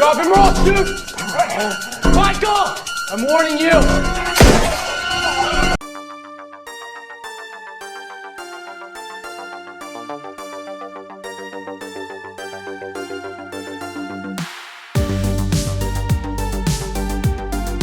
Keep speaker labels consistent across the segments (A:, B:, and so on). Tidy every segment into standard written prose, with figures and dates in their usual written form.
A: Drop him off, dude! Michael! I'm warning you!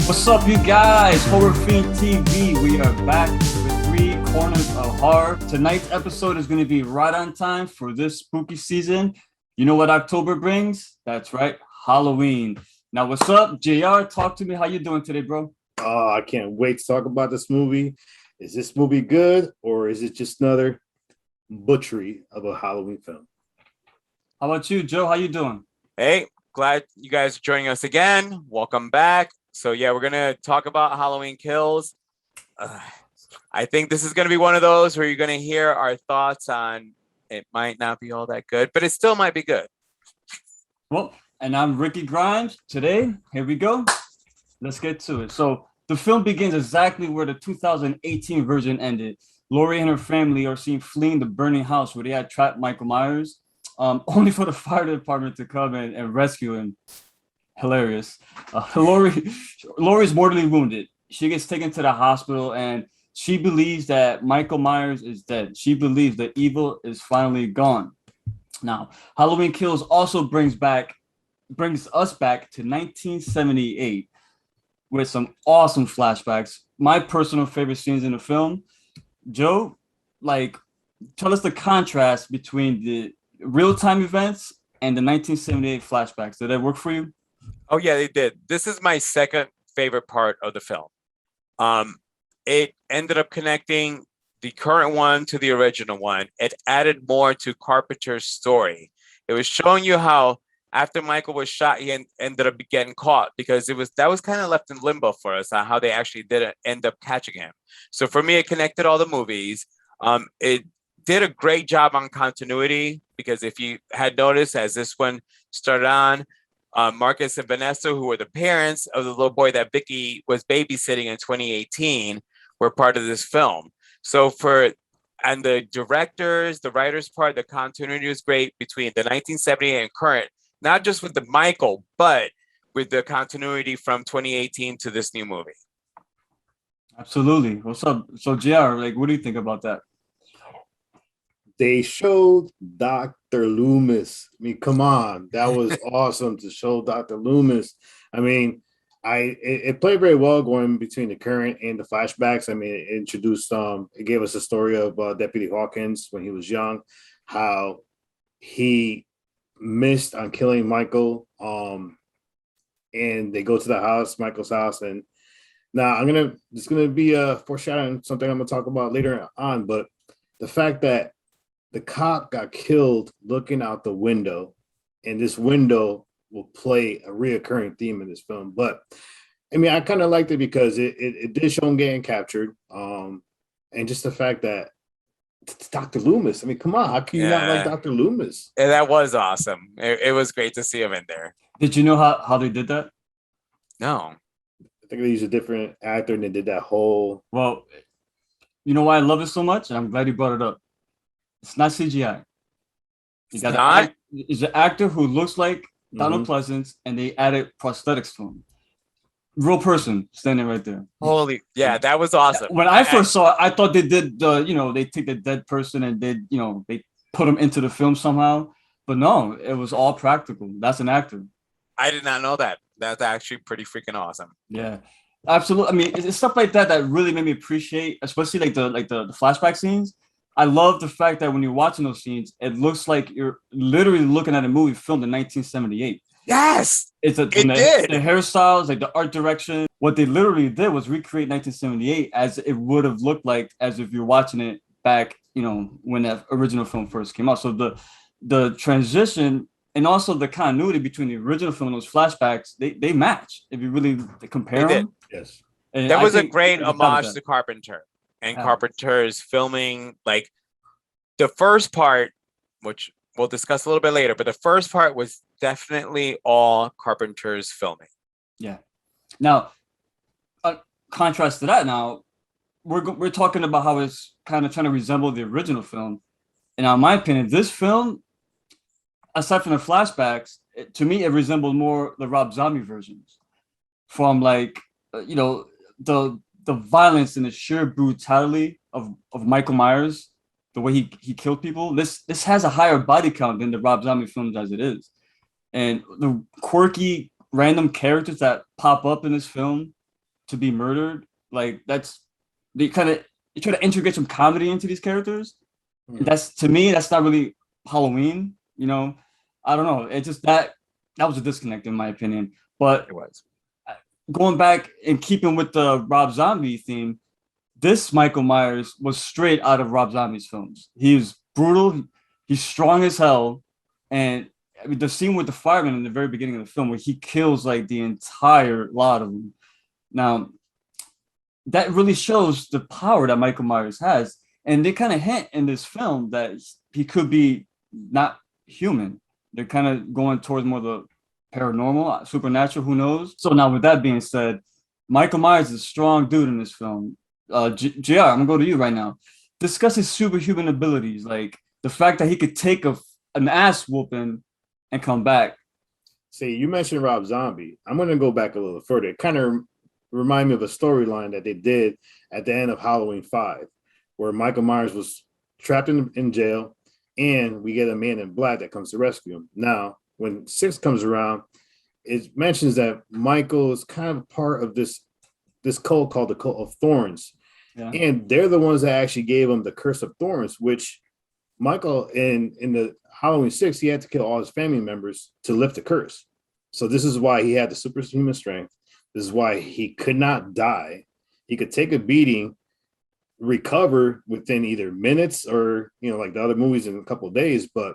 B: What's up, you guys? Horror Fiend TV. We are back with 3 corners of horror. Tonight's episode is going to be right on time for this spooky season. You know what October brings? That's right, Halloween. Now, what's up, JR? Talk to me. How you doing today, bro?
C: I can't wait to talk about this movie. Is this movie good, or is it just another butchery of a Halloween film?
B: How about you, Joe? How you doing?
D: Hey, glad you guys are joining us again. Welcome back. So yeah, we're gonna talk about Halloween Kills. I think this is gonna be one of those where you're gonna hear our thoughts on. It might not be all that good, but it still might be good.
B: Well, and I'm Ricky Grimes. Today, here we go. Let's get to it. So the film begins exactly where the 2018 version ended. Laurie and her family are seen fleeing the burning house where they had trapped Michael Myers, only for the fire department to come in and rescue him. Hilarious. Laurie's mortally wounded. She gets taken to the hospital and she believes that Michael Myers is dead. She believes the evil is finally gone. Now, Halloween Kills also brings us back to 1978 with some awesome flashbacks. My personal favorite scenes in the film. Joe, tell us the contrast between the real-time events and the 1978 flashbacks. Did that work for you?
D: Oh yeah, they did. This is my second favorite part of the film. It ended up connecting the current one to the original one. It added more to Carpenter's story. It was showing you how after Michael was shot, he ended up getting caught, because that was kind of left in limbo for us on how they actually didn't end up catching him. So for me, it connected all the movies. It did a great job on continuity, because if you had noticed, as this one started on, Marcus and Vanessa, who were the parents of the little boy that Vicky was babysitting in 2018, were part of this film. So and the directors, the writers part, the continuity was great between the 1978 and current, not just with the Michael, but with the continuity from 2018 to this new movie.
B: Absolutely. What's up? So, JR, what do you think about that?
C: They showed Dr. Loomis. I mean, come on. That was awesome to show Dr. Loomis. I mean, it played very well going between the current and the flashbacks. I mean, it introduced, it gave us a story of Deputy Hawkins when he was young, how he missed on killing Michael. And they go to the house, Michael's house. And now it's going to be a foreshadowing, something I'm going to talk about later on. But the fact that the cop got killed looking out the window, and this window will play a reoccurring theme in this film. But I mean, I kind of liked it because it did show him getting captured. And just the fact that it's Dr. Loomis. I mean, come on, how can you not like Dr. Loomis?
D: And that was awesome. It was great to see him in there.
B: Did you know how they did that?
D: No.
C: I think they used a different actor and they did that whole.
B: Well, you know why I love it so much? And I'm glad you brought it up. It's not CGI. It's an actor who looks like Donald Pleasance, and they added prosthetics to him. Real person standing right there.
D: Holy, yeah, that was awesome.
B: When I first saw it, I thought they did they take the dead person and they put him into the film somehow. But no, it was all practical. That's an actor.
D: I did not know that. That's actually pretty freaking awesome.
B: Yeah, absolutely. I mean, it's stuff like that that really made me appreciate, especially the flashback scenes. I love the fact that when you're watching those scenes, it looks like you're literally looking at a movie filmed in 1978.
D: Yes,
B: the hairstyles, the art direction. What they literally did was recreate 1978 as it would have looked like as if you're watching it back, when that original film first came out. So the transition and also the continuity between the original film and those flashbacks, they match if you really compare them.
C: Yes,
B: and
D: that was a great homage to Carpenter. And
B: Yeah.
D: Carpenter's filming, the first part, which we'll discuss a little bit later, but the first part was definitely all Carpenter's filming.
B: Yeah. Now, contrast to that, now we're talking about how it's kind of trying to resemble the original film, and in my opinion, this film, aside from the flashbacks, to me, it resembled more the Rob Zombie versions from like, the violence and the sheer brutality of Michael Myers, the way he killed people. This has a higher body count than the Rob Zombie films as it is, and the quirky random characters that pop up in this film to be murdered, like they kind of try to integrate some comedy into these characters. That's, to me, that's not really Halloween. I don't know. It just that was a disconnect in my opinion. But
D: It was.
B: going back and keeping with the Rob Zombie theme, this Michael Myers was straight out of Rob Zombie's films. He's brutal, he's strong as hell, and I mean the scene with the fireman in the very beginning of the film where he kills like the entire lot of them. Now, that really shows the power that Michael Myers has, and they kind of hint in this film that he could be not human. They're kind of going towards more the paranormal, supernatural, who knows? So now with that being said, Michael Myers is a strong dude in this film. JR, I'm gonna go to you right now. Discuss his superhuman abilities, like the fact that he could take an ass whooping and come back.
C: See, you mentioned Rob Zombie. I'm going to go back a little further. It kind of remind me of a storyline that they did at the end of Halloween 5, where Michael Myers was trapped in jail, and we get a man in black that comes to rescue him. Now, when 6 comes around, it mentions that Michael is kind of part of this cult called the Cult of Thorns.
B: Yeah.
C: And they're the ones that actually gave him the Curse of Thorns, which Michael, in the Halloween 6, he had to kill all his family members to lift the curse. So this is why he had the superhuman strength. This is why he could not die. He could take a beating, recover within either minutes or, like the other movies in a couple of days. But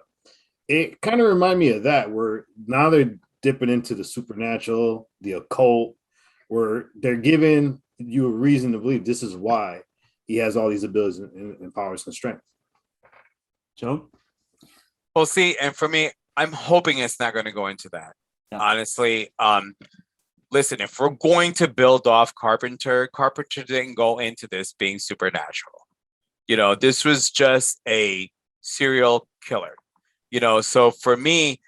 C: it kind of reminded me of that, where now they're dipping into the supernatural, the occult, where they're giving you a reason to believe this is why he has all these abilities and powers and strength.
B: Joe?
D: Well, see, and for me, I'm hoping it's not going to go into that. Yeah. Honestly, listen, if we're going to build off Carpenter didn't go into this being supernatural. This was just a serial killer. So for me,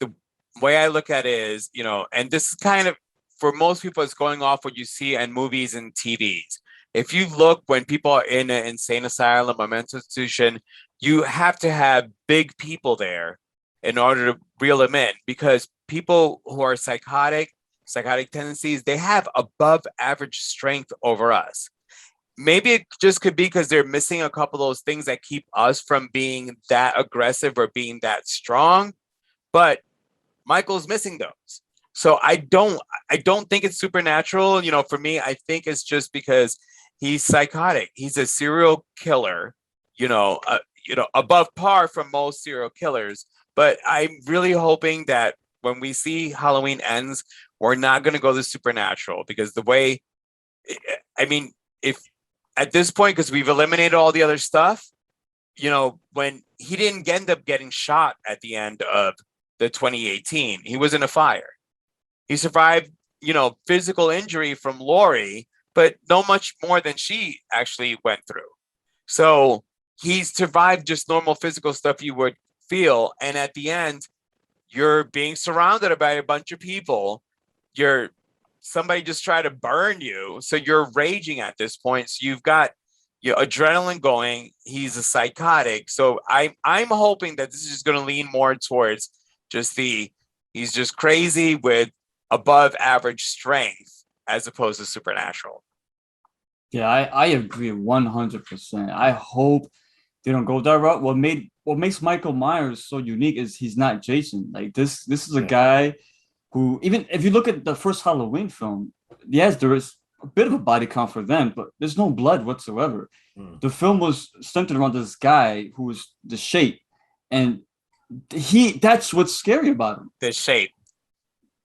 D: the way I look at it is, and this is kind of, for most people, it's going off what you see in movies and TVs. If you look, when people are in an insane asylum or mental institution, you have to have big people there in order to reel them in, because people who are psychotic tendencies, they have above average strength over us. Maybe it just could be because they're missing a couple of those things that keep us from being that aggressive or being that strong. But Michael's missing those. So I don't think it's supernatural. For me, I think it's just because he's psychotic. He's a serial killer, above par from most serial killers. But I'm really hoping that when we see Halloween Ends, we're not going to go the supernatural, because the way, if at this point, because we've eliminated all the other stuff, when he didn't end up getting shot at the end of the 2018, he was in a fire. He survived, physical injury from Laurie, but no much more than she actually went through. So he survived just normal physical stuff you would feel. And at the end, you're being surrounded by a bunch of people. Somebody just tried to burn you. So you're raging at this point. So you've got your adrenaline going. He's a psychotic. So I'm hoping that this is going to lean more towards just he's just crazy with above average strength as opposed to supernatural.
B: Yeah, I agree 100%. I hope they don't go that route. What makes Michael Myers so unique is he's not Jason. Like this is a guy who, even if you look at the first Halloween film, yes, there is a bit of a body count for them, but there's no blood whatsoever. The film was centered around this guy who was the Shape, and that's what's scary about him.
D: The Shape.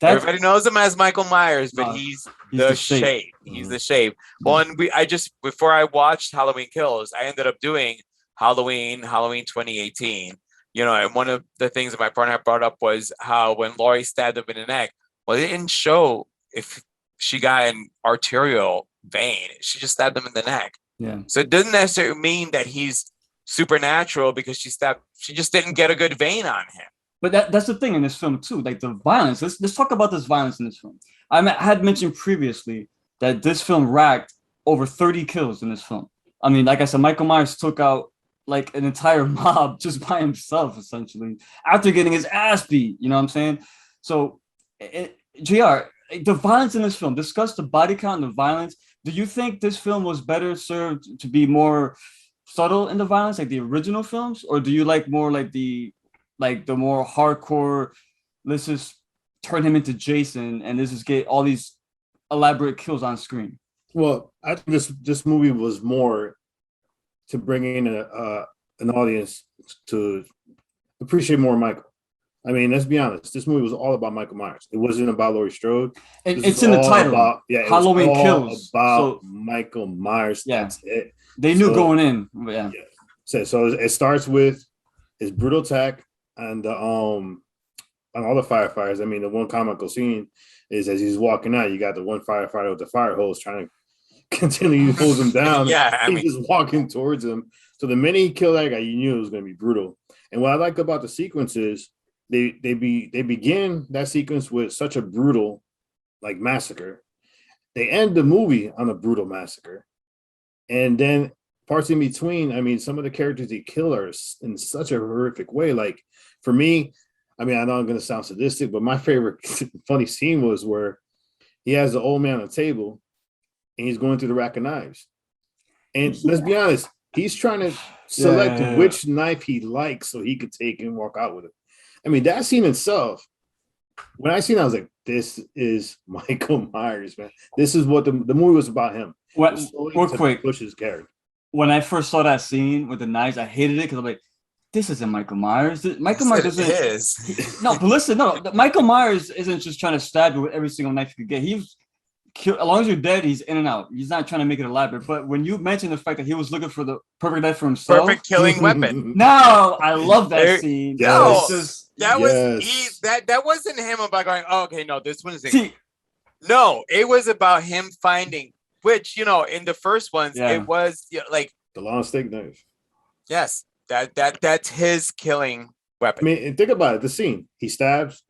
D: Everybody knows him as Michael Myers, but he's the Shape. He's the Shape. Well, and before I watched Halloween Kills, I ended up doing Halloween 2018. And one of the things that my partner brought up was how when Laurie stabbed him in the neck, well, it didn't show if she got an arterial vein. She just stabbed him in the neck.
B: Yeah.
D: So it doesn't necessarily mean that he's supernatural because she just didn't get a good vein on him.
B: But that's the thing in this film too, like the violence. Let's talk about this violence in this film. Had mentioned previously that this film racked over 30 kills in this film. I mean, like I said, Michael Myers took out like an entire mob just by himself, essentially, after getting his ass beat. You know what I'm saying? So, JR, the violence in this film, discuss the body count and the violence. Do you think this film was better served to be more subtle in the violence, like the original films, or do you like more like the more hardcore, let's just turn him into Jason and let's just get all these elaborate kills on screen?
C: Well, I think this movie was more to bring in an audience to appreciate more Michael. I mean, let's be honest. This movie was all about Michael Myers. It wasn't about Laurie Strode.
B: And it's in the title. Halloween Kills.
C: About Michael Myers.
B: Yeah.
C: That's it.
B: They knew going in. Yeah.
C: So it starts with his brutal attack and on all the firefighters. I mean, the one comical scene is as he's walking out, you got the one firefighter with the fire hose trying to continue to hold him down. He's just walking towards him. So the minute he killed that guy, you knew it was going to be brutal. And what I like about the sequence is they begin that sequence with such a brutal like massacre. They end the movie on a brutal massacre. And then parts in between, I mean, some of the characters they kill are in such a horrific way. Like for me, I mean, I know I'm going to sound sadistic, but my favorite funny scene was where he has the old man on the table and he's going through the rack of knives. And let's be honest, he's trying to select which knife he likes so he could take and walk out with it. I mean, that scene itself, when I seen it, I was like, this is Michael Myers, man. This is what the movie was about him.
B: Real quick,
C: push his character.
B: When I first saw that scene with the knives, I hated it because I'm like, this isn't Michael Myers. Michael Myers isn't. No, but listen, Michael Myers isn't just trying to stab you with every single knife you could get. He's as long as you're dead, he's in and out. He's not trying to make it elaborate. But when you mentioned the fact that he was looking for the perfect knife for himself,
D: perfect killing weapon.
B: No, I love that scene.
C: Yes.
D: That wasn't him about going, oh, okay, no, this one isn't. No, it was about him finding, which, you know, in the first ones, it was like
C: the long stick knife.
D: Yes, that's his killing weapon.
C: I mean, and think about it. The scene, he stabs,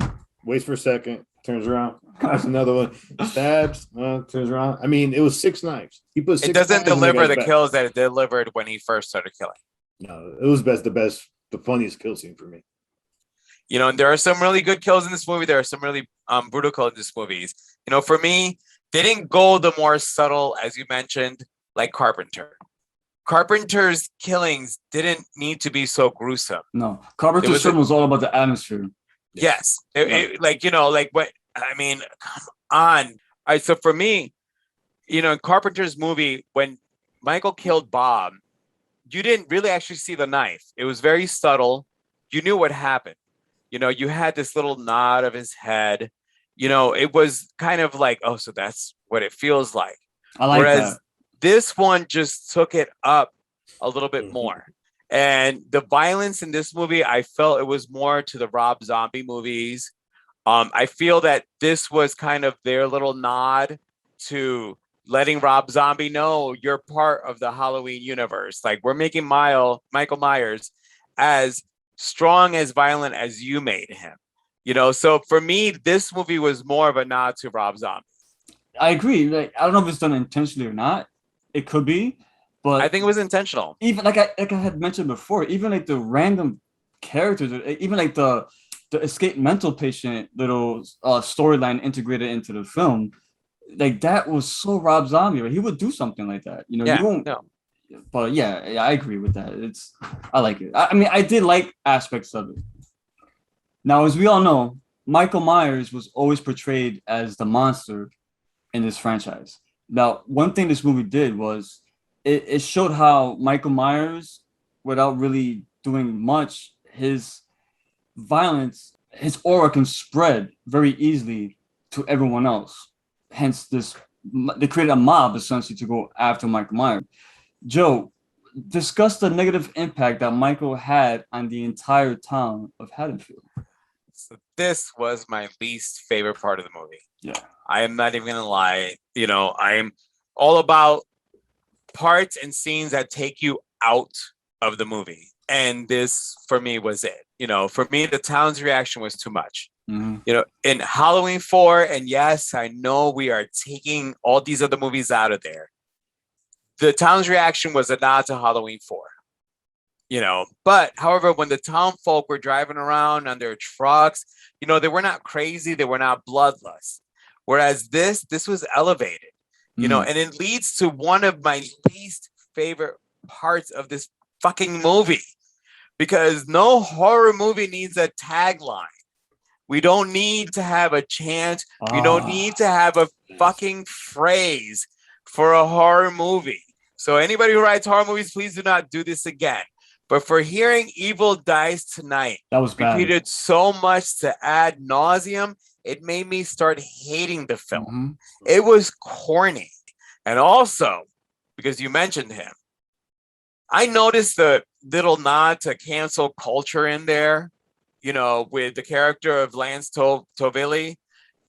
C: waits for a second, turns around, that's another one, stabs, turns around. I mean, it was 6 knives. He put 6.
D: It doesn't deliver the kills that it delivered when he first started killing.
C: No, it was the funniest kill scene for me.
D: You know, and there are some really good kills in this movie. There are some really brutal kills in this movie. You know, for me, they didn't go the more subtle, as you mentioned, like Carpenter. Carpenter's killings didn't need to be so gruesome.
B: No, Carpenter's film was all about the atmosphere.
D: Yes. Like, you know, like what, I mean, come on. All right, so for me, you know, in Carpenter's movie, when Michael killed Bob, you didn't really actually see the knife. It was very subtle. You knew what happened. You know, you had this little nod of his head. You know, it was kind of like, oh, so that's what it feels like.
B: I like
D: Whereas
B: that.
D: This one just took it up a little bit more. And the violence in this movie, I felt it was more to the Rob Zombie movies. I feel that this was kind of their little nod to letting Rob Zombie know you're part of the Halloween universe. Like, we're making Michael Myers as strong, as violent as you made him. You know, so for me, this movie was more of a nod to Rob Zombie.
B: I agree. Like, I don't know if it's done intentionally or not. It could be, but
D: I think it was intentional.
B: Even like I had mentioned before, even like the random characters, even like the escaped mental patient little storyline integrated into the film, like that was so Rob Zombie. Right? He would do something like that. You know, you won't. No. But yeah, I agree with that. I like it. I mean, I did like aspects of it. Now, as we all know, Michael Myers was always portrayed as the monster in this franchise. Now, one thing this movie did was it showed how Michael Myers, without really doing much, his violence, his aura can spread very easily to everyone else. Hence, they created a mob essentially to go after Michael Myers. Joe, discuss the negative impact that Michael had on the entire town of Haddonfield.
D: So this was my least favorite part of the movie.
B: Yeah.
D: I am not even going to lie. You know, I'm all about parts and scenes that take you out of the movie. And this, for me, was it. You know, for me, the town's reaction was too much.
B: Mm-hmm.
D: You know, in Halloween 4, and yes, I know we are taking all these other movies out of there. The town's reaction was a nod to Halloween 4. You know, but however, when the town folk were driving around on their trucks, you know, they were not crazy, they were not bloodlust. Whereas this was elevated, you know, and it leads to one of my least favorite parts of this fucking movie, because no horror movie needs a tagline. We don't need to have a chant. We don't need to have a fucking phrase for a horror movie. So anybody who writes horror movies, please do not do this again. But for hearing Evil Dies Tonight,
B: that was bad.
D: Repeated so much to ad nauseum, it made me start hating the film.
B: Mm-hmm.
D: It was corny. And also, because you mentioned him, I noticed the little nod to cancel culture in there, you know, with the character of Lance Tovilli,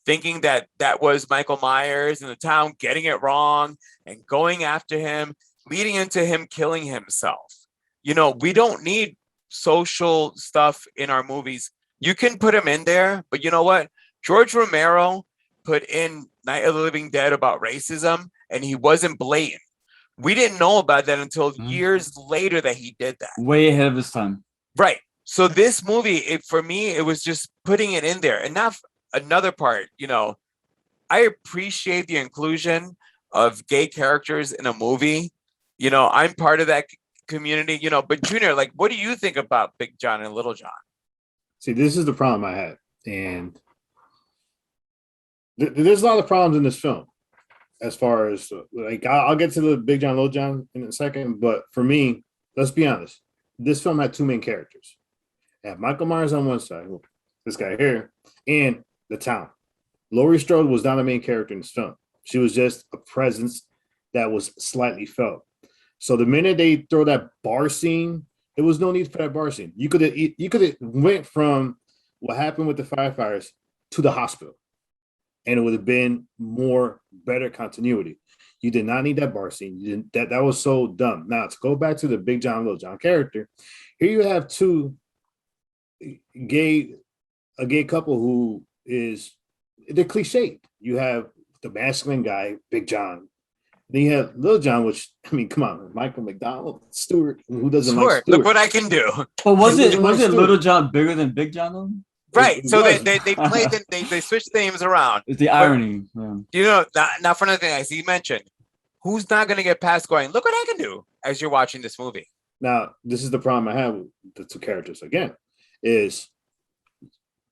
D: thinking that that was Michael Myers in the town, getting it wrong and going after him, leading into him killing himself. You know, we don't need social stuff in our movies. You can put him in there, but you know what? George Romero put in Night of the Living Dead about racism, and he wasn't blatant. We didn't know about that until years later that he did that.
B: Way ahead of his time.
D: Right. So this movie, for me, it was just putting it in there. And now another part, you know, I appreciate the inclusion of gay characters in a movie. You know, I'm part of that community, you know, but Junior, like, what do you think about Big John and Little John?
C: See, this is the problem I had. And there's a lot of problems in this film. As far as, like, I'll get to the Big John, Little John in a second. But for me, let's be honest. This film had two main characters. You have Michael Myers on one side, this guy here, and the town. Laurie Strode was not a main character in this film. She was just a presence that was slightly felt. So the minute they throw that bar scene, there was no need for that bar scene. You could have went from what happened with the firefighters to the hospital, and it would have been better continuity. You did not need that bar scene. You didn't, that was so dumb. Now, to go back to the Big John, Little John character, here you have a gay couple who they're cliched. You have the masculine guy, Big John. Then you have Little John, which, I mean, come on, Michael McDonald, Stewart, who doesn't like Stewart?
D: Look what I can do.
B: But was it Little John bigger than Big John though?
D: Right. So they played they switched the names around.
B: It's the irony. Yeah.
D: You know, now for another thing, as you mentioned, who's not going to get past going, look what I can do as you're watching this movie?
C: Now, this is the problem I have with the two characters again, is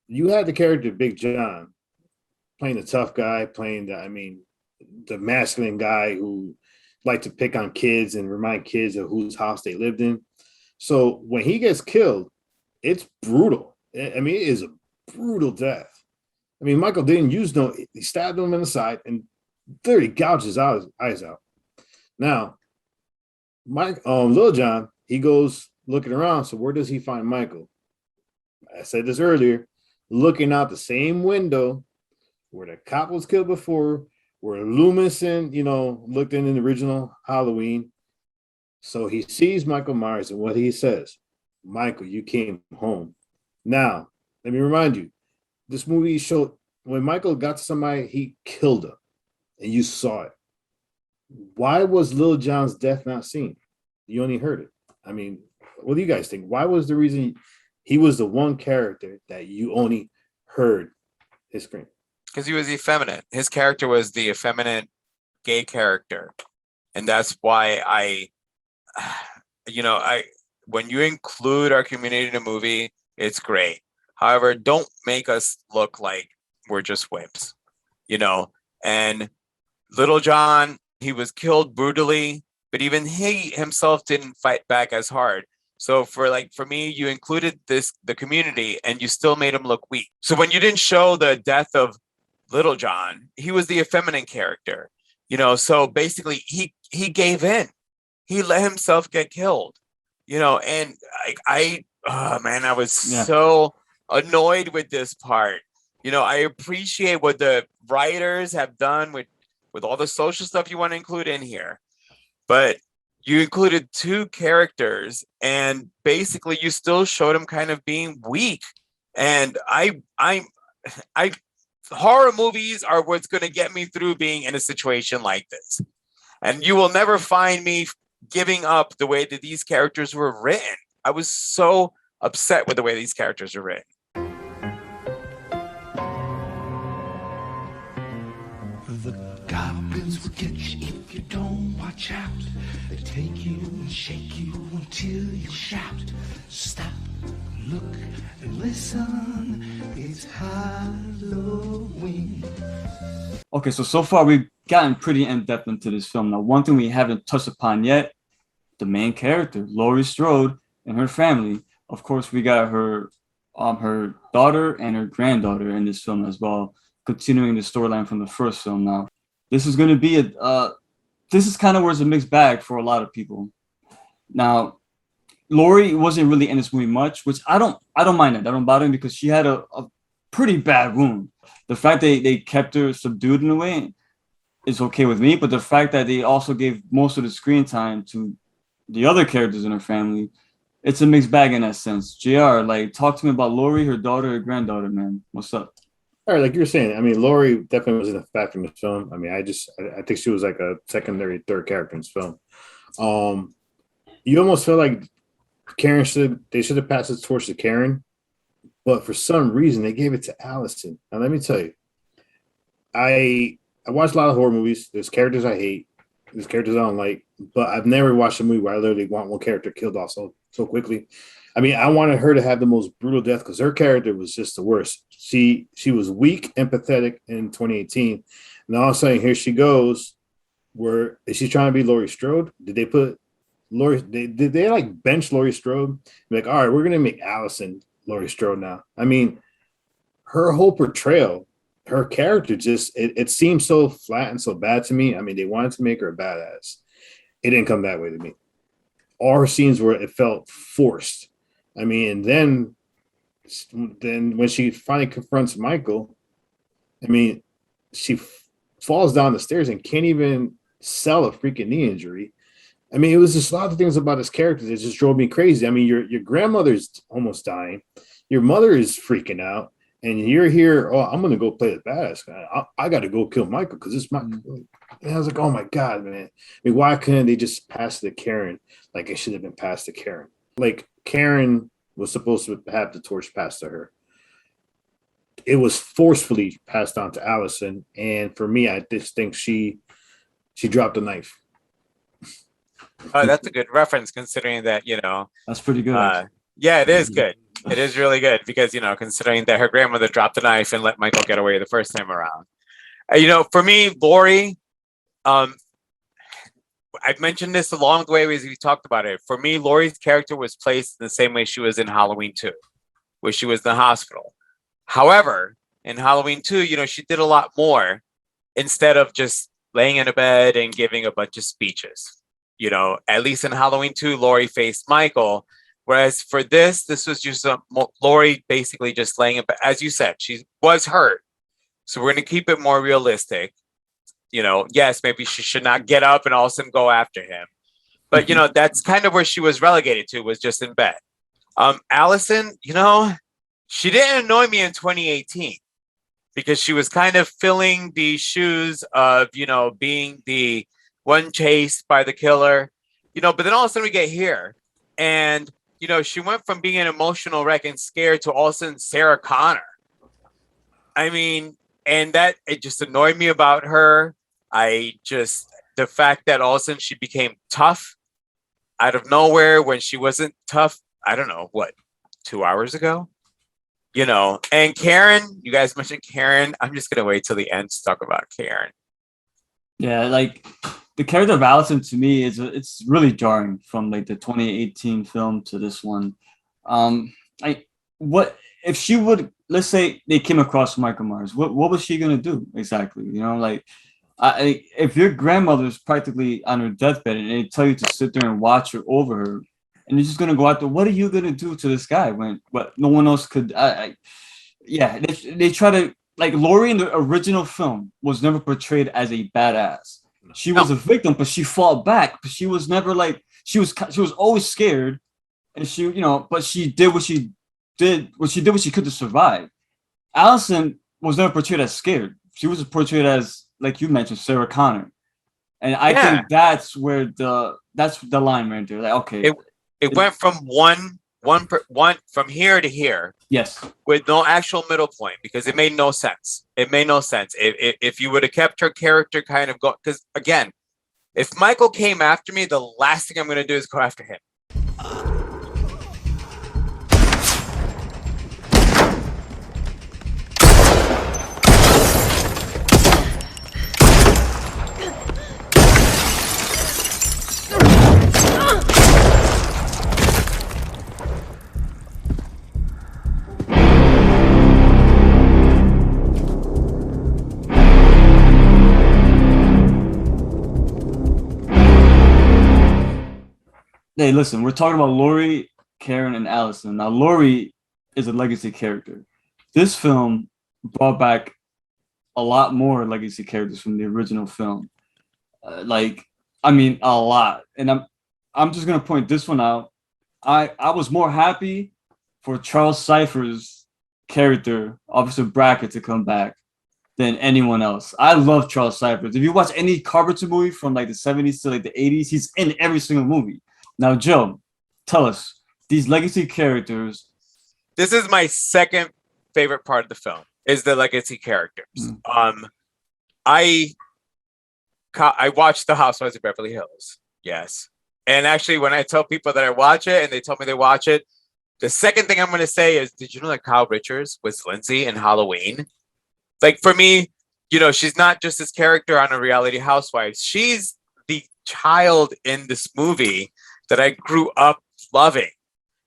C: you had the character Big John playing the tough guy, playing the masculine guy who liked to pick on kids and remind kids of whose house they lived in. So when he gets killed, it's brutal. I mean, it is a brutal death. I mean, Michael didn't use he stabbed him in the side and literally gouged his eyes out. Now, Little John, he goes looking around. So where does he find Michael? I said this earlier, looking out the same window where the cop was killed before, where Loomis looked in the original Halloween. So he sees Michael Myers, and what he says, Michael, you came home. Now, let me remind you, this movie showed when Michael got to somebody, he killed him, and you saw it. Why was Little John's death not seen? You only heard it. I mean, what do you guys think? Why was the reason he was the one character that you only heard his scream?
D: Because he was effeminate. His character was the effeminate gay character. And that's why when you include our community in a movie, it's great. However, don't make us look like we're just wimps, and Little John, he was killed brutally, but even he himself didn't fight back as hard. So for me, you included the community and you still made him look weak. So when you didn't show the death of Little John, he was the effeminate character, so basically he gave in. He let himself get killed, and I was so annoyed with this part. I appreciate what the writers have done with all the social stuff you want to include in here. But, you included two characters, and basically you still showed him kind of being weak. And I horror movies are what's going to get me through being in a situation like this. And you will never find me giving up the way that these characters were written. I was so upset with the way these characters are written.
E: The goblins will get you if you don't watch out. They take you and shake you until you shout. Stop, look, and listen. It's Halloween.
B: Okay, so far we've gotten pretty in-depth into this film. Now, one thing we haven't touched upon yet, the main character, Laurie Strode, and her family. Of course, we got her daughter and her granddaughter in this film as well, continuing the storyline from the first film. Now, this is going to be this is kind of where it's a mixed bag for a lot of people. Now, Laurie wasn't really in this movie much, which I don't mind it. That don't bother me because she had a pretty bad wound. The fact they kept her subdued in a way is okay with me, but the fact that they also gave most of the screen time to the other characters in her family, it's a mixed bag in that sense. JR, like, talk to me about Laurie, her daughter, her granddaughter, man. What's up?
C: All right, like you were saying, I mean, Laurie definitely wasn't a factor in the film. I mean, I think she was like a secondary, third character in this film. You almost feel like they should have passed the torch to Karen, but for some reason they gave it to Allison. Now, let me tell you, I watch a lot of horror movies. There's characters I hate, there's characters I don't like, but I've never watched a movie where I literally want one character killed off so quickly. I mean, I wanted her to have the most brutal death because her character was just the worst. She was weak and pathetic in 2018, and all of a sudden here she goes. Where is she trying to be Laurie Strode? Did they put Laurie? Did they like bench Laurie Strode? Like, all right, we're gonna make Allison Laurie Strode now. I mean, her whole portrayal, her character just it seemed so flat and so bad to me. I mean, they wanted to make her a badass. It didn't come that way to me. All her scenes were, it felt forced. I mean, and then when she finally confronts Michael, I mean, she falls down the stairs and can't even sell a freaking knee injury. I mean, it was just a lot of things about his character that just drove me crazy. I mean, your grandmother's almost dying, your mother is freaking out, and you're here. Oh, I'm gonna go play the badass guy. I got to go kill Michael because it's my. And I was like, oh my god, man. I mean, why couldn't they just pass it to Karen? Like, it should have been passed to Karen. Like, Karen was supposed to have the torch passed to her. It was forcefully passed on to Allison, and for me, I just think she dropped the knife.
D: Oh, that's a good reference, considering that,
B: That's pretty good.
D: Yeah, it is good. It is really good because, considering that her grandmother dropped the knife and let Michael get away the first time around. For me, Laurie, I've mentioned this along the way as we talked about it. For me, Laurie's character was placed in the same way she was in Halloween 2, where she was in the hospital. However, in Halloween 2, she did a lot more instead of just laying in a bed and giving a bunch of speeches. At least in Halloween 2, Laurie faced Michael. Whereas for this was just Laurie basically just laying in bed. As you said, she was hurt. So we're going to keep it more realistic. Yes, maybe she should not get up and all of a sudden go after him. But, that's kind of where she was relegated to, was just in bed. Allison, she didn't annoy me in 2018 because she was kind of filling the shoes of, being the one chased by the killer, but then all of a sudden we get here and, she went from being an emotional wreck and scared to all of a sudden Sarah Connor. I mean, and that, it just annoyed me about her. The fact that all of a sudden she became tough out of nowhere when she wasn't tough, I don't know, 2 hours ago? And Karen, you guys mentioned Karen. I'm just going to wait till the end to talk about Karen.
B: Yeah, like, the character of Allison to me it's really jarring from like the 2018 film to this one. What if she would, let's say they came across Michael Myers, what was she gonna do exactly? If your grandmother's practically on her deathbed and they tell you to sit there and watch her over her, and you're just gonna go out there, what are you gonna do to this guy when no one else could? They try to, like, Laurie in the original film was never portrayed as a badass. She was a victim, but she fought back. But she was never like she was always scared, and but she did what she did what she could to survive. Allison was never portrayed as scared. She was portrayed as, like you mentioned, Sarah Connor, and I think that's where that's the line right there. Like, okay,
D: it went from one from here to here.
B: Yes,
D: with no actual middle point, because it made no sense. It made no sense if you would have kept her character kind of going. Because again, if Michael came after me, the last thing I'm going to do is go after him.
B: Hey, listen, we're talking about Laurie, Karen, and Allison. Now, Laurie is a legacy character. This film brought back a lot more legacy characters from the original film. A lot. And I'm just gonna point this one out. I was more happy for Charles Cypher's character, Officer Brackett, to come back than anyone else. I love Charles Cypher. If you watch any Carpenter movie from like the 70s to like the 80s, he's in every single movie. Now, Joe, tell us, these legacy characters.
D: This is my second favorite part of the film, is the legacy characters. I watched The Housewives of Beverly Hills. Yes. And actually, when I tell people that I watch it and they tell me they watch it, the second thing I'm going to say is, did you know that Kyle Richards was Lindsay in Halloween? Like, for me, she's not just this character on a reality housewives. She's the child in this movie that I grew up loving.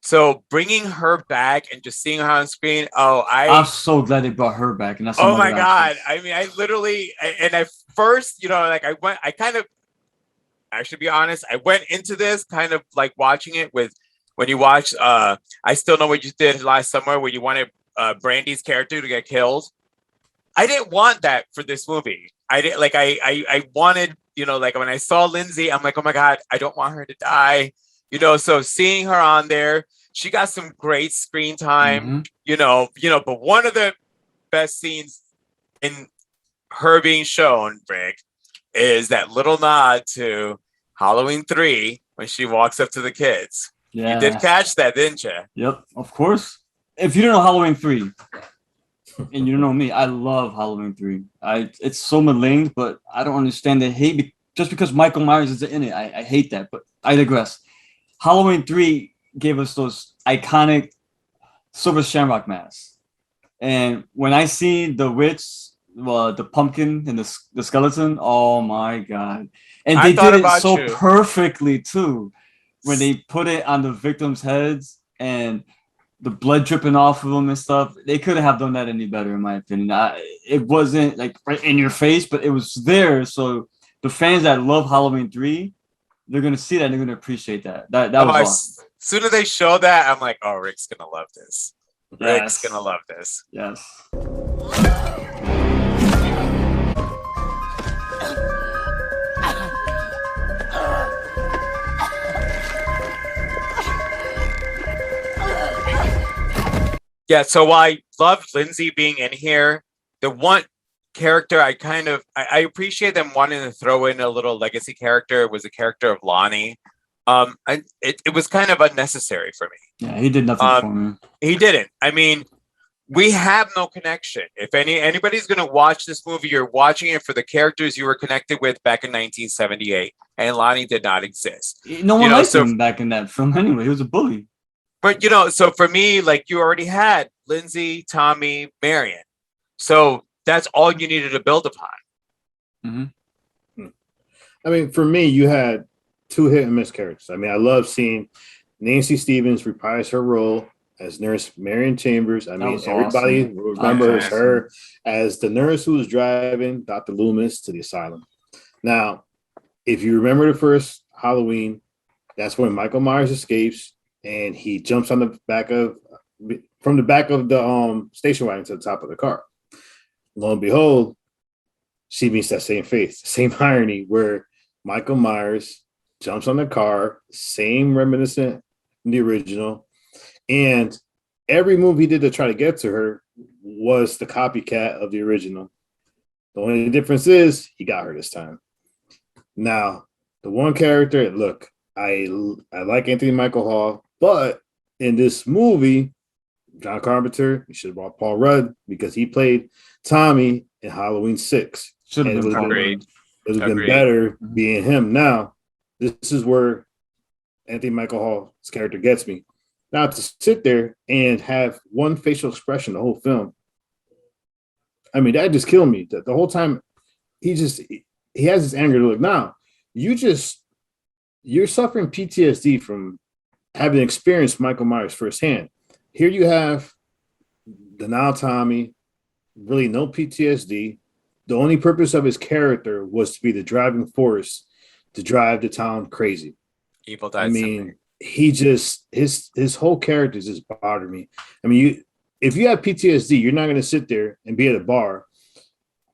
D: So bringing her back and just seeing her on screen, I'm
B: so glad they brought her back. And that's
D: my God. I mean, I literally, and at first, I should be honest, I went into this kind of like watching it with, when you watch I Still Know What You Did Last Summer, where you wanted Brandy's character to get killed. I didn't want that for this movie. I wanted, when I saw Lindsay, I'm like, oh my God, I don't want her to die. So seeing her on there, she got some great screen time, but one of the best scenes in her being shown, Rick, is that little nod to Halloween 3 when she walks up to the kids. Yeah. You did catch that, didn't you?
B: Yep, of course. If you don't know Halloween 3, and you know me, I love Halloween 3. It's so maligned, but I don't understand the hate just because Michael Myers is in it. I hate that, but I digress. Halloween 3 gave us those iconic silver shamrock masks. And when I see the witch, the pumpkin and the skeleton, oh my God. And they did it so perfectly too. When they put it on the victims' heads and the blood dripping off of them and stuff, they couldn't have done that any better, in my opinion. It wasn't like right in your face, but it was there. So the fans that love Halloween 3, they're gonna see that and they're gonna appreciate that. That was awesome.
D: As soon as they show that, I'm like, oh, Rick's gonna love this. Yes. Rick's gonna love this.
B: Yes.
D: Yeah, so I loved Lindsay being in here. The one character I appreciate them wanting to throw in a little legacy character was the character of Lonnie. It was kind of unnecessary for me.
B: Yeah, he did nothing for me.
D: He didn't. I mean, we have no connection. If anybody's going to watch this movie, you're watching it for the characters you were connected with back in 1978, and Lonnie did not exist.
B: No one liked him back in that film anyway. He was a bully.
D: But, so for me, like, you already had Lindsay, Tommy, Marion. So that's all you needed to build upon.
C: Mm-hmm. I mean, for me, you had 2 hit and miss characters. I mean, I love seeing Nancy Stevens reprise her role as Nurse Marion Chambers. I mean, everybody remembers her as the nurse who was driving Dr. Loomis to the asylum. Now, if you remember the first Halloween, that's when Michael Myers escapes and he jumps on the back of the station wagon to the top of the car. Lo and behold, she meets that same face, same irony, where Michael Myers jumps on the car, same reminiscent in the original, and every move he did to try to get to her was the copycat of the original. The only difference is he got her this time. Now, the one character, look, I like Anthony Michael Hall, but in this movie, John Carpenter, you should have brought Paul Rudd because he played Tommy in Halloween 6.
B: Should have been
D: Agreed.
C: It would have been better being him. Now, this is where Anthony Michael Hall's character gets me. Now, to sit there and have one facial expression the whole film, I mean, that just killed me. The whole time, he has this anger to look. Now, you're suffering PTSD from having experienced Michael Myers firsthand. Here you have the now Tommy, really no PTSD. The only purpose of his character was to be the driving force to drive the town crazy.
D: Evil died.
C: I mean, he just his whole character just bothered me. I mean, if you have PTSD, you're not going to sit there and be at a bar.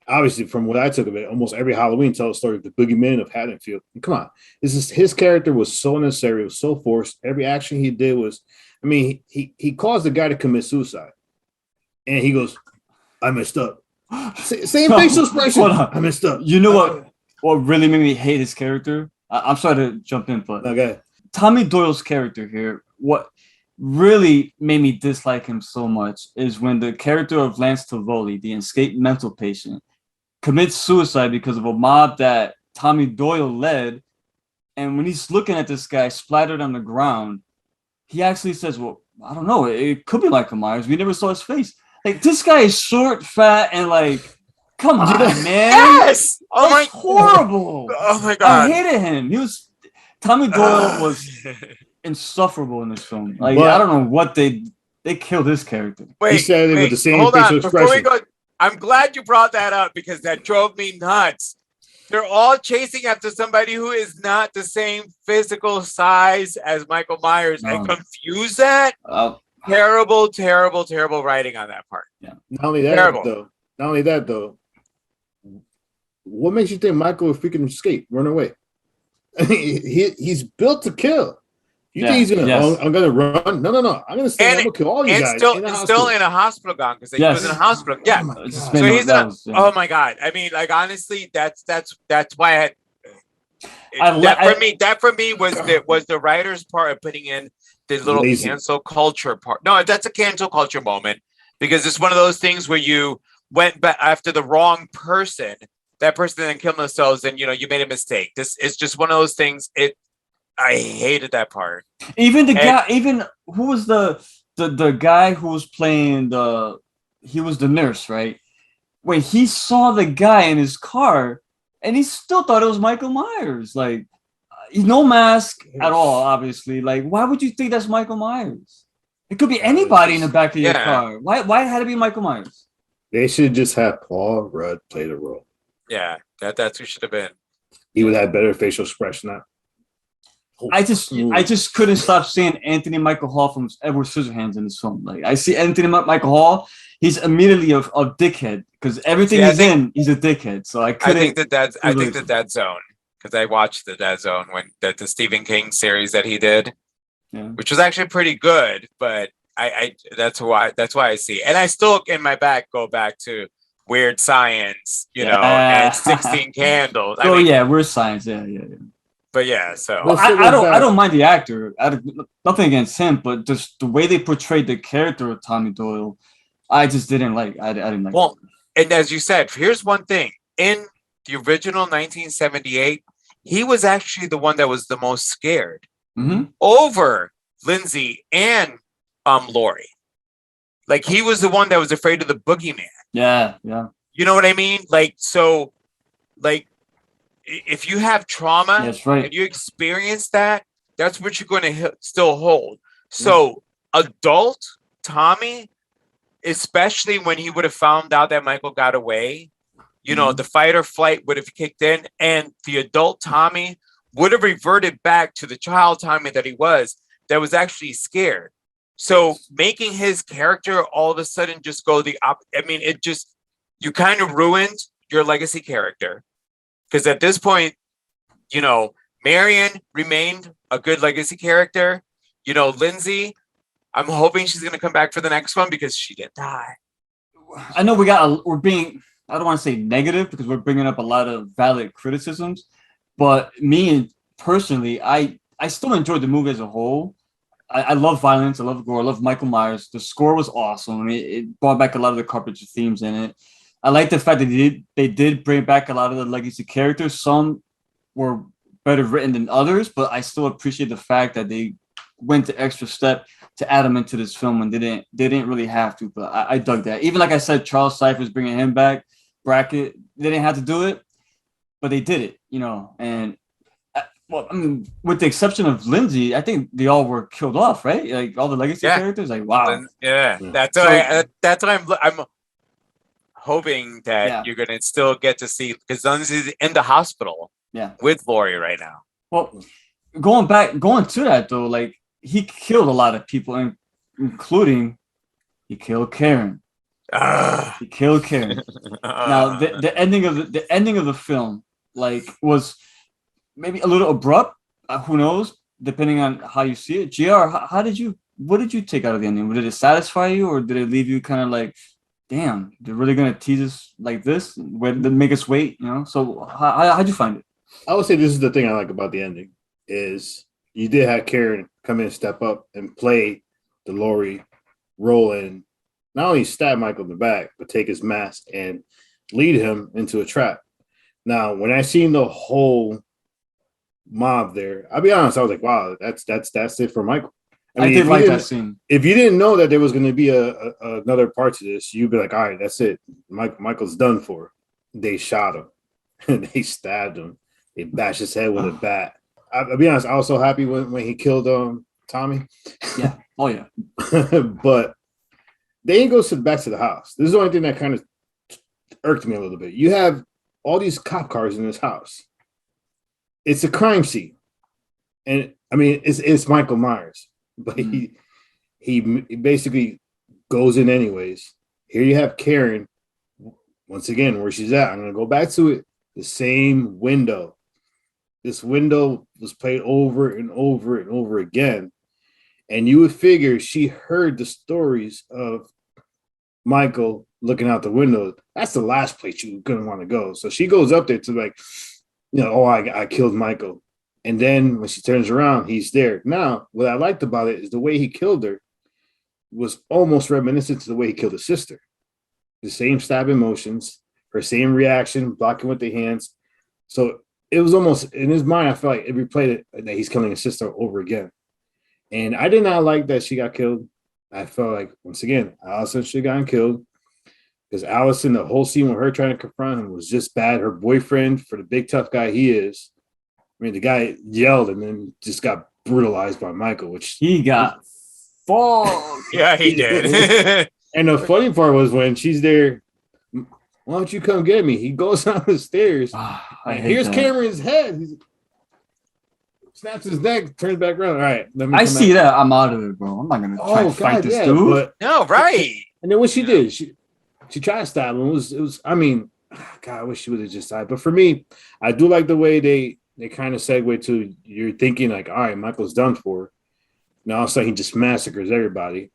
C: Obviously, from what I took of it, almost every Halloween tells a story of the boogeyman of Haddonfield. And come on, his character was so unnecessary, it was so forced. Every action he did was, I mean, he caused the guy to commit suicide, and he goes, "I messed up." Same facial expression. I messed up.
B: You know what really made me hate his character? I'm sorry to jump in, but
C: Okay.
B: Tommy Doyle's character here, what really made me dislike him so much is when the character of Lance Tivoli, the escaped mental patient, commits suicide because of a mob that Tommy Doyle led. And when he's looking at this guy splattered on the ground, he actually says, well, I don't know, it could be Michael Myers. We never saw his face. Like, this guy is short, fat, and like, come on, man.
D: Yes. Oh my,
B: horrible.
D: Oh my God.
B: I hated him. Tommy Doyle was insufferable in this film. Like,
C: But-
B: I don't know what they killed his character.
C: He said it with the same
D: hold
C: facial
D: on. Before we
C: expression.
D: go, I'm glad you brought that up because that drove me nuts. They're all chasing after somebody who is not the same physical size as Michael Myers and confuse that. Terrible, terrible, terrible writing on that part.
B: Yeah.
C: Not only that though. What makes you think Michael will freaking escape, run away? He's built to kill. You think he's gonna? Oh, I'm gonna run? No. I'm gonna stay. I'm gonna kill all you guys.
D: Still in a hospital gone because he was in a hospital. Yeah. So he's oh my God. I mean, like honestly, that's why that for me was the writer's part of putting in the little cancel culture part. No, that's a cancel culture moment because it's one of those things where you went back after the wrong person. That person then killed themselves, and you made a mistake. This is just one of those things. I hated that part. Even
B: who was the guy who was playing he was the nurse, right? When he saw the guy in his car, and he still thought it was Michael Myers. Like, no mask at all, obviously. Like, why would you think that's Michael Myers? It could be anybody in the back of your car. Why it had to be Michael Myers?
C: They should just have Paul Rudd play the role.
D: Yeah, that's who should have been.
C: He would have better facial expression.
B: I just couldn't stop seeing Anthony Michael Hall from Edward Scissorhands in this film. Like, I see Anthony Michael Hall, he's immediately a dickhead because everything he's a dickhead. So I couldn't.
D: I think the Dead Zone because I watched the Dead Zone when the Stephen King series that he did, which was actually pretty good. But I that's why I see, and I still in my back go back to Weird Science, and 16 Candles.
B: Weird Science, yeah.
D: But yeah, so
B: I don't mind the actor. Nothing against him, but just the way they portrayed the character of Tommy Doyle, I just didn't like. I didn't like.
D: Well, and as you said, here's one thing: in the original 1978, he was actually the one that was the most scared over Lindsay and Laurie. Like he was the one that was afraid of the boogeyman.
B: Yeah.
D: You know what I mean? Like so, like. If you have trauma and you experience that, that's what you're going to still hold. So adult Tommy, especially when he would have found out that Michael got away, the fight or flight would have kicked in and the adult Tommy would have reverted back to the child Tommy that was actually scared. So making his character all of a sudden just go the opposite. I mean, you kind of ruined your legacy character. Because at this point, you know, Marion remained a good legacy character. You know, Lindsay, I'm hoping she's going to come back for the next one because she didn't die.
B: I know we're being, I don't want to say negative because we're bringing up a lot of valid criticisms, but me personally, I still enjoyed the movie as a whole. I love violence. I love gore. I love Michael Myers. The score was awesome. I mean, it brought back a lot of the Carpenter themes in it. I like the fact that they did bring back a lot of the legacy characters. Some were better written than others, but I still appreciate the fact that they went the extra step to add him into this film when they didn't really have to. But I dug that. Even like I said, Charles Cypher's bringing him back. Brackett, they didn't have to do it, but they did it, you know. And well, I mean, with the exception of Lindsay, I think they all were killed off, right? Like all the legacy characters. Like, wow.
D: That's why I'm hoping that you're gonna still get to see, because Lindsay's in the hospital with Laurie right now.
B: Well, going to that though, like he killed a lot of people, including he killed Karen. He killed Karen. Now the ending of the film like was maybe a little abrupt. Who knows? Depending on how you see it. GR, what did you take out of the ending? Did it satisfy you, or did it leave you kind of like, damn, they're really gonna tease us like this, make us wait, you know? So how'd you find it?
C: I would say this is the thing I like about the ending is you did have Karen come in, step up, and play the Laurie role and not only stab Michael in the back, but take his mask and lead him into a trap. Now, when I seen the whole mob there, I'll be honest, I was like, wow, that's it for Michael. I mean,
B: I did like that scene.
C: If you didn't know that there was going to be another part to this, you'd be like, all right, that's it. Michael's done for. They shot him and they stabbed him. They bashed his head with a bat. I'll be honest, I was so happy when he killed Tommy.
B: Yeah. Oh yeah.
C: But they didn't go back to the house. This is the only thing that kind of irked me a little bit. You have all these cop cars in this house. It's a crime scene, and I mean it's Michael Myers, but he basically goes in anyways. Here you have Karen once again where she's at. I'm gonna go back to it. The same window. This window was played over and over and over again, and you would figure she heard the stories of Michael looking out the window. That's the last place you're gonna want to go. So she goes up there to like, you know, I killed Michael. And then when she turns around, he's there. Now, what I liked about it is the way he killed her was almost reminiscent to the way he killed his sister. The same stabbing motions, her same reaction, blocking with the hands. So it was almost, in his mind, I felt like it replayed it that he's killing his sister over again. And I did not like that she got killed. I felt like, once again, Allison should have gotten killed. Because Allison, the whole scene with her trying to confront him was just bad. Her boyfriend, for the big tough guy he is, I mean, the guy yelled and then just got brutalized by Michael, which
B: he got fucked.
D: Yeah, he did.
C: And the funny part was when she's there, why don't you come get me? He goes down the stairs. And here's Cameron's head. He snaps his neck, turns back around. All right, let me.
B: I see that. I'm out of it, bro. I'm not gonna try to fight this dude.
C: But,
D: no, right.
C: And then what she did, she tried to stab him. It was. I mean, God, I wish she would have just died. But for me, I do like the way they kind of segue to you're thinking like, all right, Michael's done for. Now all of a sudden he just massacres everybody.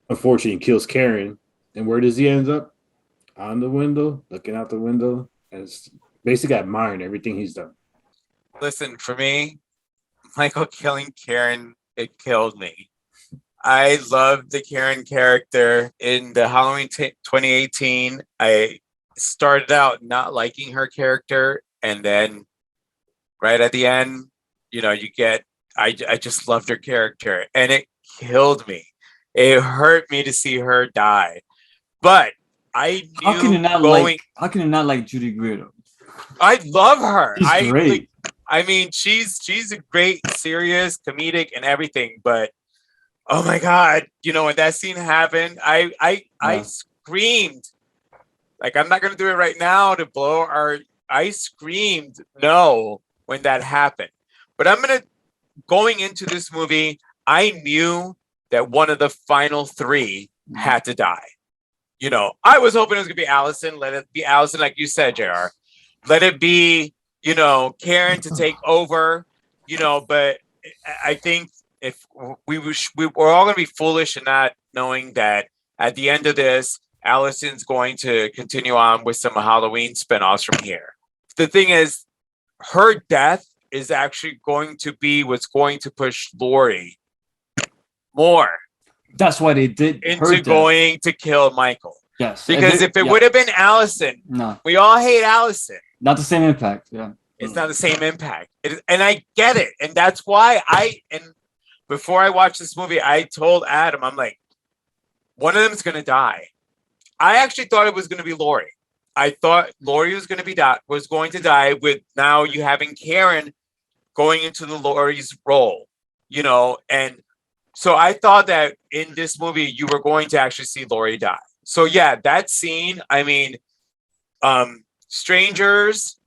C: Unfortunately, he kills Karen. And where does he end up? On the window, looking out the window, and it's basically admiring everything he's done.
D: Listen, for me, Michael killing Karen, it killed me. I loved the Karen character in the Halloween 2018. I started out not liking her character, and then right at the end, you know, I just loved her character, and it killed me. It hurt me to see her die. But I knew
B: how can you not like Judy Greer?
D: I love her.
B: She's great.
D: I mean, she's a great, serious, comedic, and everything. But oh my God, you know, when that scene happened, I screamed. Like, I'm not gonna do it right now to blow our. I screamed no when that happened. But going into this movie, I knew that one of the final three had to die. You know, I was hoping it was gonna be Allison. Let it be Allison, like you said, JR. Let it be, you know, Karen to take over. You know, but I think if we're all gonna be foolish in not knowing that at the end of this, Allison's going to continue on with some Halloween spinoffs from here. The thing is, her death is actually going to be what's going to push Laurie more
B: That's why they did
D: into going to kill Michael.
B: Yes.
D: Because if it would have been Allison,
B: no,
D: we all hate Allison.
B: not the same impact. Yeah.
D: It's not the same impact. And I get it. And that's why before I watched this movie, I told Adam, I'm like, one of them is going to die. I actually thought it was going to be Laurie. I thought Laurie was going to die with now you having Karen going into the Laurie's role, you know, and so I thought that in this movie you were going to actually see Laurie die. So yeah, that scene, I mean, Strangers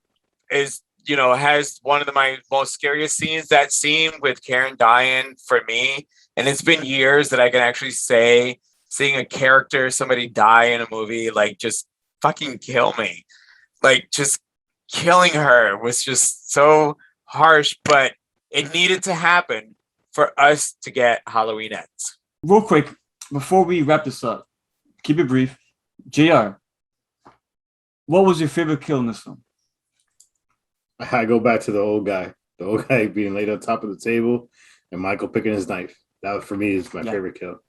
D: is, you know, has one of my most scariest scenes. That scene with Karen dying for me, and it's been years that I can actually say seeing a character, somebody die in a movie, like just fucking kill me. Like just killing her was just so harsh, but it needed to happen for us to get Halloween Ends.
B: Real quick, before we wrap this up, keep it brief. JR, what was your favorite kill in this film?
C: I go back to the old guy being laid on top of the table and Michael picking his knife. That for me is my favorite kill.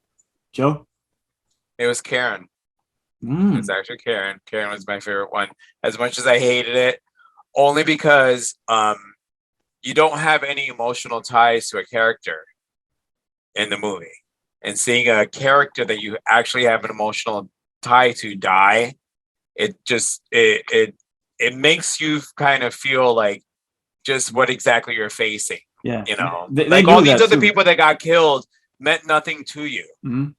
B: Joe?
D: It was Karen. It was actually Karen. Karen was my favorite one. As much as I hated it, only because you don't have any emotional ties to a character in the movie. And seeing a character that you actually have an emotional tie to die, it just it makes you kind of feel like just what exactly you're facing.
B: Yeah.
D: You know,
B: they
D: like all these other people that got killed meant nothing to you.
B: Mm-hmm.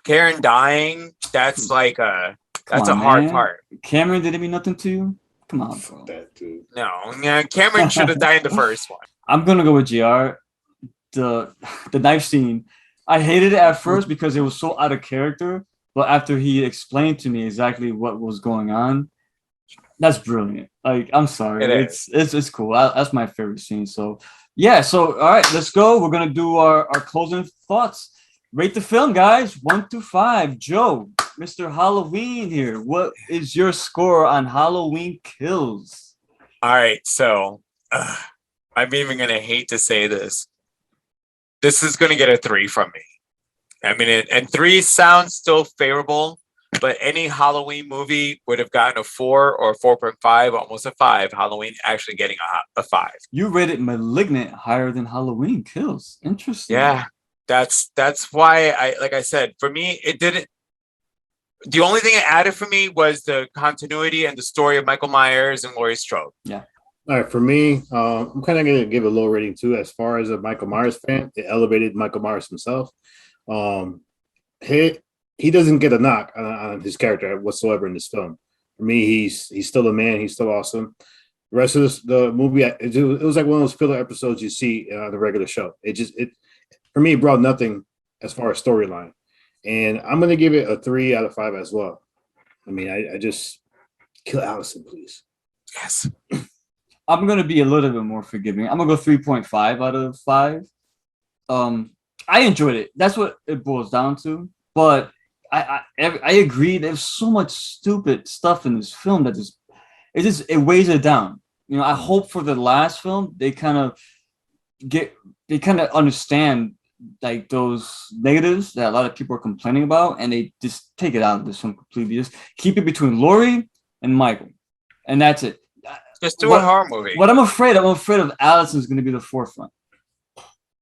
D: Karen dying, that's like that's a hard part.
B: Cameron didn't mean nothing to you? Come on, bro.
C: That too.
D: No, yeah, Cameron should have died in the first one.
B: I'm gonna go with JR. The knife scene. I hated it at first because it was so out of character, but after he explained to me exactly what was going on, that's brilliant. Like, I'm sorry, it's cool. That's my favorite scene. So yeah, so all right, let's go. We're gonna do our closing thoughts. Rate the film, guys, 1 to 5. Joe, Mr. Halloween here. What is your score on Halloween Kills?
D: All right, so I'm even gonna hate to say this. This is gonna get a 3 from me. I mean, and 3 sounds still favorable, but any Halloween movie would have gotten a 4 or 4.5, almost a 5. Halloween actually getting a 5.
B: You rated Malignant higher than Halloween Kills. Interesting.
D: Yeah. That's why like I said, for me, it didn't. The only thing it added for me was the continuity and the story of Michael Myers and Laurie Strode.
B: Yeah.
C: All right, for me, I'm kind of going to give a low rating too. As far as a Michael Myers fan, it elevated Michael Myers himself. He doesn't get a knock on his character whatsoever in this film. For me, he's still a man. He's still awesome. The rest of the movie, it was like one of those filler episodes you see on the regular show. For me, it brought nothing as far as storyline. And I'm going to give it a 3 out of 5 as well. I mean, I just kill Allison, please.
D: Yes.
B: I'm going to be a little bit more forgiving. I'm going to go 3.5 out of 5. I enjoyed it. That's what it boils down to. But I agree. There's so much stupid stuff in this film that it weighs it down. You know, I hope for the last film, they kind of understand like those negatives that a lot of people are complaining about, and they just take it out of this film completely. Just keep it between Laurie and Michael, and that's it.
D: Just do a horror movie.
B: What I'm afraid of Allison's going to be the forefront.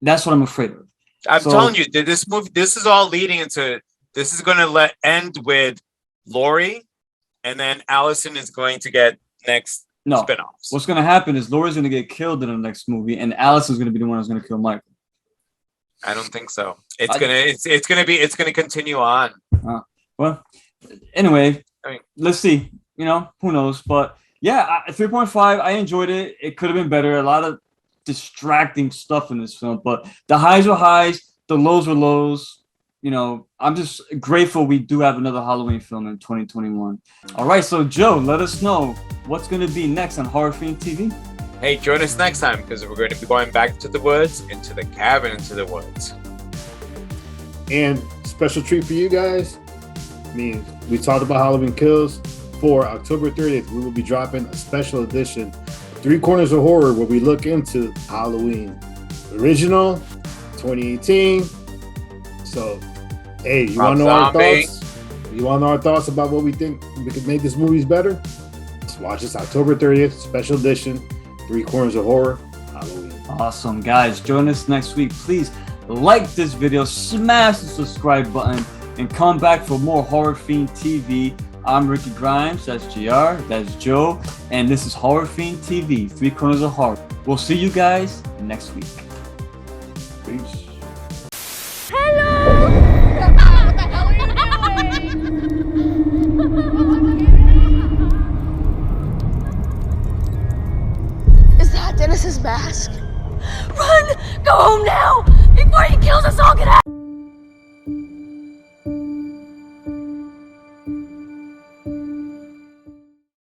B: That's what I'm afraid of.
D: I'm telling you, this movie, this is all leading into. This is going to end with Laurie, and then Allison is going to get next spinoffs.
B: What's going to happen is Laurie's going to get killed in the next movie, and Allison's going to be the one who's going to kill Michael.
D: I don't think so. It's gonna continue on.
B: Well, anyway, let's see. You know, who knows? But yeah, 3.5. I enjoyed it. It could have been better. A lot of distracting stuff in this film, but the highs were highs, the lows were lows. you know, I'm just grateful we do have another Halloween film in 2021. All right, so Joe, let us know what's going to be next on Horror Fiend TV.
D: Hey, join us next time because we're going to be going back to the woods, into the cabin, into the woods.
C: And special treat for you guys. I mean, we talked about Halloween Kills. For October 30th, we will be dropping a special edition, Three Corners of Horror, where we look into Halloween. Original, 2018. So, hey, you want to know our thoughts? You want to know our thoughts about what we think we could make this movies better? Just watch this October 30th, special edition, Three Corners of Horror, Halloween.
B: Awesome, guys. Join us next week. Please like this video, smash the subscribe button, and come back for more Horror Fiend TV. I'm Ricky Grimes, that's JR, that's Joe, and this is Horror Fiend TV, Three Corners of Horror. We'll see you guys next week.
C: Peace.
F: Hello! What the hell are you doing? Is that Dennis's mask? Run! Go home now! Before he kills us all, get out!